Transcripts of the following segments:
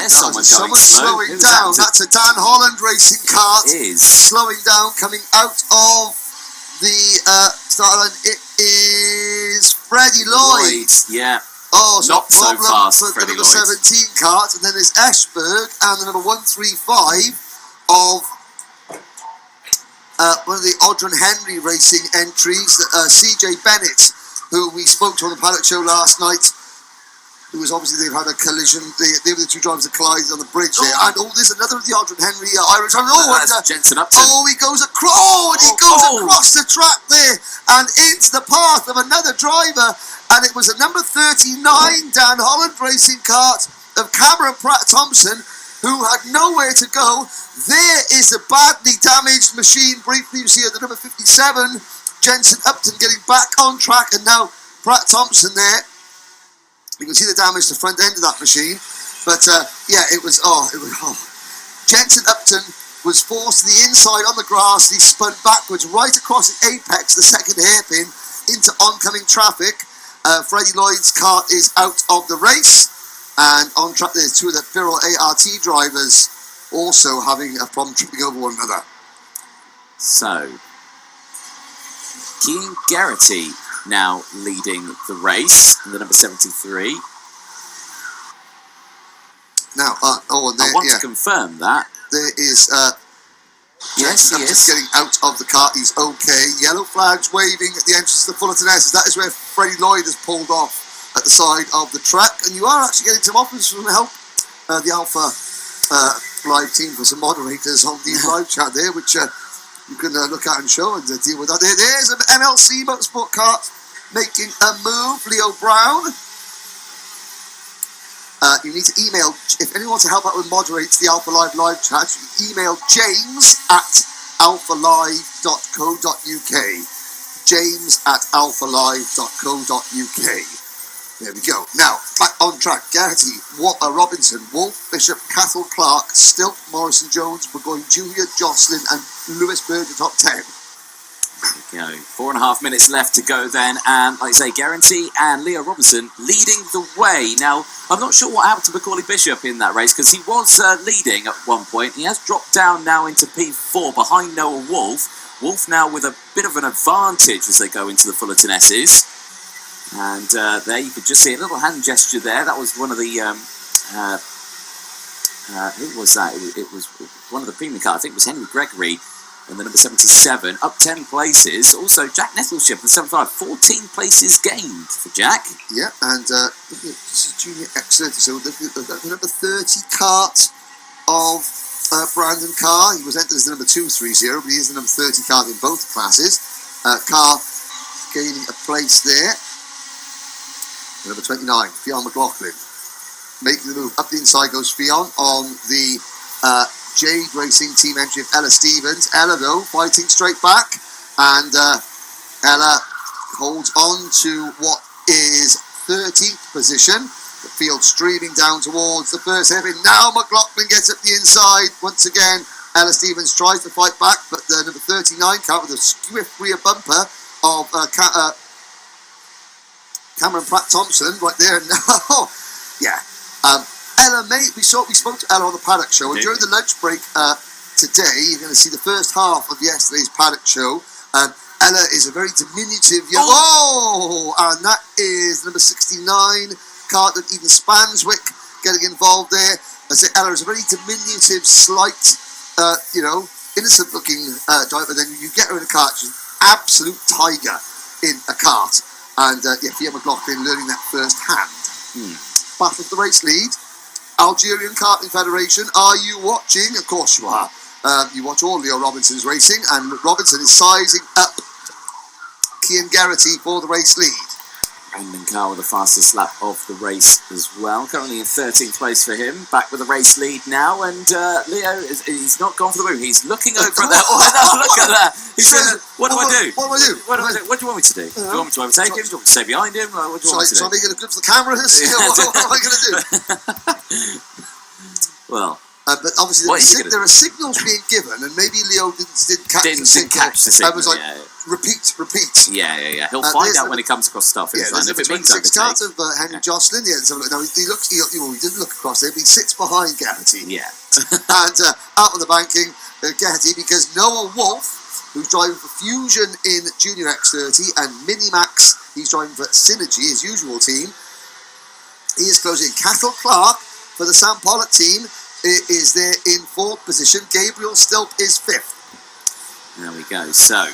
there's someone going slow. Slowing down. That's a Dan Holland racing kart. It is. Slowing down, coming out of the start line. It is Freddie Lloyd. Yeah. Oh, so not so fast for Freddie the number Lloyd. 17 kart. And then there's Eschberg and the number 135 of one of the Audron Henry racing entries, CJ Bennett, who we spoke to on the paddock show last night. Who was obviously, they've had a collision. They were the two drivers that collided on the bridge there. And there's another of the Audron Henry Irish driver. Jensen Upton. He goes across the track there and into the path of another driver. And it was a number 39 Dan Holland racing kart of Cameron Pratt Thompson, who had nowhere to go. There is the badly damaged machine. Briefly, you see at the number 57, Jensen Upton getting back on track, and now Pratt Thompson there. You can see the damage to the front end of that machine. But it was Jensen Upton was forced to the inside on the grass, and he spun backwards right across the apex, the second hairpin, into oncoming traffic. Freddie Lloyd's kart is out of the race. And on track, there's two of the Birrell ART drivers also having a problem tripping over one another. So, Cian Geraghty now leading the race in the number 73. Now, I want to confirm that. There is yes, he is getting out of the car. He's okay. Yellow flags waving at the entrance to the Fullerton S's. That is where Freddie Lloyd has pulled off at the side of the track, and you are actually getting some offers from help the Alpha live team for some moderators on the live chat there, which you can look at and show and deal with that. There's an NLC motorsport kart making a move. Leo Brown. You need to email, if anyone wants to help out with moderates the Alpha Live chat, you can email james@alphalive.co.uk. james@alphalive.co.uk. There we go. Now, back on track. Geraghty, Robinson, Wolf, Bishop, Cathal, Clark, Stilt, Morrison, Jones, Burgoyne Jr., Jocelyn, and Lewis Bird, the top 10. There we go. 4.5 minutes left to go then. And, like I say, Geraghty and Leo Robinson leading the way. Now, I'm not sure what happened to Macaulay Bishop in that race, because he was leading at one point. He has dropped down now into P4 behind Noah Wolf. Wolf now with a bit of an advantage as they go into the Fullerton S's. And there you could just see a little hand gesture there. That was one of the who was that? It was one of the premium cars. I think it was Henry Gregory in the number 77, up 10 places. Also Jack Nettleship in the 75, 14 places gained for Jack. Yeah, and this is Junior X30, so the number 30 kart of Brandon Carr. He was entered as the number 230, but he is the number 30 kart in both classes. Carr gaining a place there. Number 29, Fionn McLaughlin. Making the move up the inside goes Fionn on the Jade Racing team entry of Ella Stevens. Ella, though, fighting straight back. And Ella holds on to what is 13th position. The field streaming down towards the first hairpin. Now McLaughlin gets up the inside. Once again, Ella Stevens tries to fight back, but the number 39 car with a swift rear bumper of Cameron Pratt Thompson right there now. Yeah. Ella, we spoke to Ella on the paddock show, and during the lunch break today, you're going to see the first half of yesterday's paddock show. Ella is a very diminutive young... And that is number 69, kart of Eden Spanswick getting involved there. I say Ella is a very diminutive, slight, innocent-looking driver. Then you get her in a kart, she's an absolute tiger in a kart. And Fionn McLaughlin learning that first hand. Battle of the race lead. Algerian Karting Federation, are you watching? Of course you are. You watch all Leo Robinson's racing, and Robinson is sizing up Cian Geraghty for the race lead. Brandon Carr with the fastest lap of the race as well. Currently in 13th place for him. Back with the race lead now. And Leo, he's not gone for the move. He's looking over at that. Oh, no, look at that. He's saying, what do I do? What do I do? What do you want me to do? Do you want me to overtake him? Do you want me to stay behind him? What do you want me to do? Shall I make it good for the cameras? What am I going to do? Well, But obviously there are signals being given, and maybe Leo didn't catch the signal. I was like, repeat. Yeah. He'll find out when he comes across stuff. Yeah, there's a 26 kart of Henry Jocelyn. Yeah, so now he didn't look across there, but he sits behind Geraghty. Yeah. And out on the banking, Geraghty, because Noah Wolf, who's driving for Fusion in Junior X30, and Minimax, he's driving for Synergy, his usual team. He is closing. Cathal Clark for the Sam Pollock team is there in 4th position. Gabriel Stilp is 5th. There we go. So,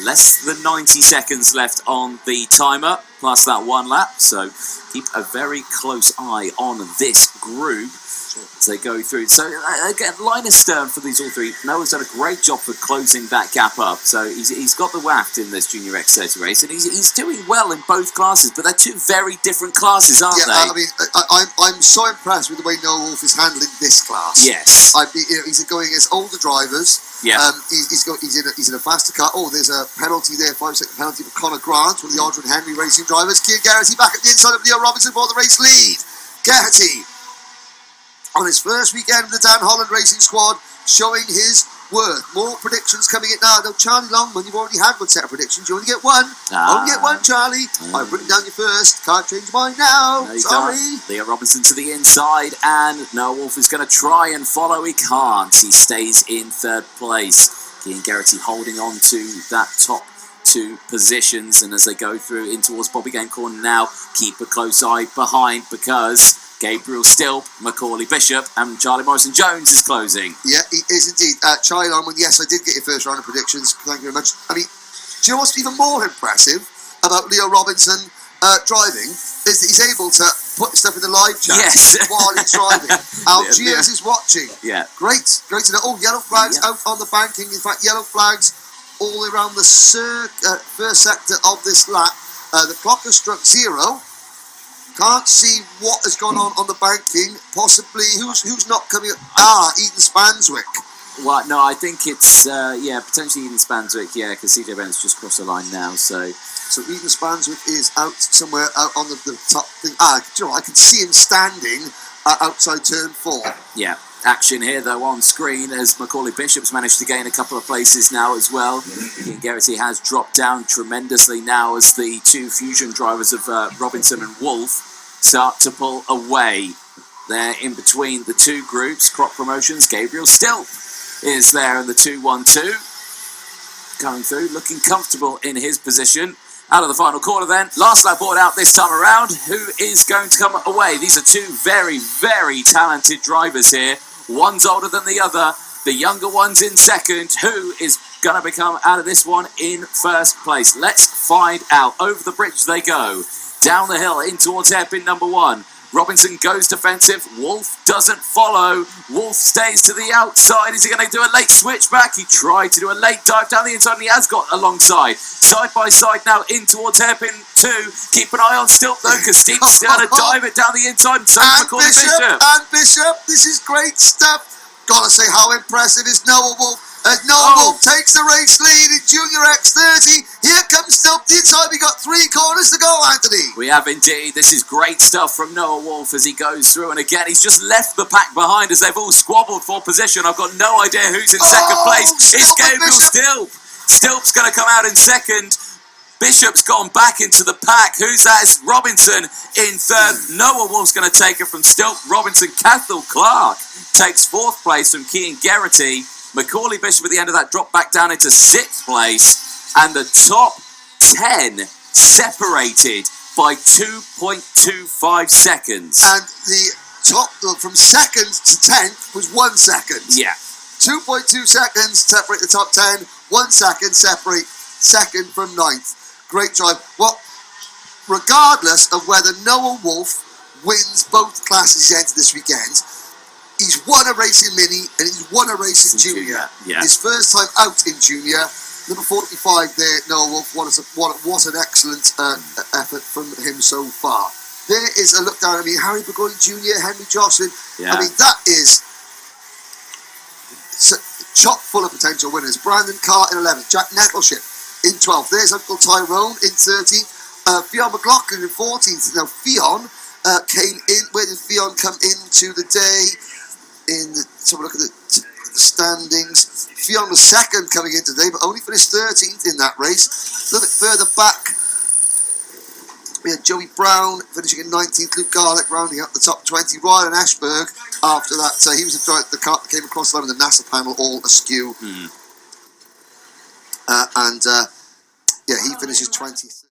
less than 90 seconds left on the timer, plus that 1 lap. So, keep a very close eye on this group as they go through. So, again, Linus Stern for these all three. Noah's done a great job for closing that gap up. So, he's got the waft in this Junior X30 race, and he's doing well in both classes, but they're two very different classes, aren't they? I mean, I'm so impressed with the way Noah Wolf is handling this class. Yes. He's going against older drivers. Yeah. He's in a faster car. Oh, there's a penalty there, 5-second penalty for Conor Grant, one of the Aldrin Henry racing drivers. Keir Geraghty back at the inside of Leo Robinson for the race lead. Geraghty, on his first weekend with the Dan Holland Racing Squad, showing his worth. More predictions coming in now. No, Charlie Longman, you've already had one set of predictions. You only get one. Only get one, Charlie. I've written down your first. Can't change mine now. No, sorry. Leo Robinson to the inside, and Noah Wolf is going to try and follow. He can't. He stays in 3rd place. Keir Geraghty holding on to that top 2 positions, and as they go through in towards Bobby Game Corner now, keep a close eye behind, because Gabriel Stilp, Macaulay Bishop, and Charlie Morrison-Jones is closing. Yeah, he is indeed. Charlie Longman, yes, I did get your first round of predictions. Thank you very much. I mean, do you know what's even more impressive about Leo Robinson driving is that he's able to put stuff in the live chat while he's driving. Algiers is watching. Yeah. Great to know. Oh, yellow flags out on the banking. In fact, yellow flags all around the first sector of this lap. The clock has struck 0. Can't see what has gone on the banking. Possibly, who's not coming up? Eden Spanswick. Well, no, I think it's, potentially Eden Spanswick, because CJ Bennett's just crossed the line now, so Eden Spanswick is out somewhere out on the top thing. Do you know what? I can see him standing outside turn 4. Yeah. Action here, though, on screen, as Macaulay Bishop's managed to gain a couple of places now as well. Keir Geraghty has dropped down tremendously now as the 2 Fusion drivers of Robinson and Wolf start to pull away. They're in between the 2 groups. Crop Promotions, Gabriel Stilp is there in the 2-1-2. Coming through, looking comfortable in his position. Out of the final corner then. Last lap board out this time around. Who is going to come away? These are 2 very, very talented drivers here. One's older than the other. The younger one's in 2nd. Who is going to become out of this one in 1st place? Let's find out. Over the bridge they go. Down the hill in towards hairpin number 1. Robinson goes defensive. Wolf doesn't follow. Wolf stays to the outside. Is he going to do a late switch back? He tried to do a late dive down the inside, and he has got alongside. Side by side now in towards hairpin 2. Keep an eye on Stilp though, because Stilp's going to dive it down the inside, and so Macaulay Bishop. And Bishop, this is great stuff. Gotta say, how impressive is Noah Wolf? As Noah Wolf takes the race lead in Junior X30. Here comes Stilp the inside. We got 3 corners to go, Anthony. We have indeed. This is great stuff from Noah Wolf as he goes through. And again, he's just left the pack behind as they've all squabbled for position. I've got no idea who's in 2nd place. It's Gabriel Stilp. Stilp's going to come out in 2nd. Bishop's gone back into the pack. Who's that? It's Robinson in 3rd. Noah Wolf's going to take it from Stilp. Robinson. Cathal Clark takes 4th place from Keir Geraghty. Macaulay Bishop at the end of that dropped back down into 6th place. And the top 10 separated by 2.25 seconds. And the top, from 2nd to 10th was 1 second. Yeah. 2.2 seconds separate the top 10. 1 second separate 2nd from 9th. Great drive. Well, regardless of whether Noah Wolf wins both classes he's entered this weekend, he's won a race in Mini and he's won a race in Junior. Yeah. His first time out in Junior. Number 45 there, Noah Wolf. What an excellent effort from him so far. There is a look down. I mean, Harry Burgoyne Jr., Henry Jocelyn. Yeah. I mean, that is chock full of potential winners. Brandon Carr in 11th. Jack Nettleship in 12th. There's Uncle Tyrone in 13th. Fionn McLaughlin in 14th. Now, Fionn came in. Where did Fionn come into the day? Let's have a look at the standings. Fionn was second coming in today, but only finished 13th in that race. A little bit further back, we had Joey Brown finishing in 19th, Luke Garlick rounding up the top 20, Ryan Ashberg after that. He was the car that came across the line in the NASA panel all askew. Yeah, he finishes 20th.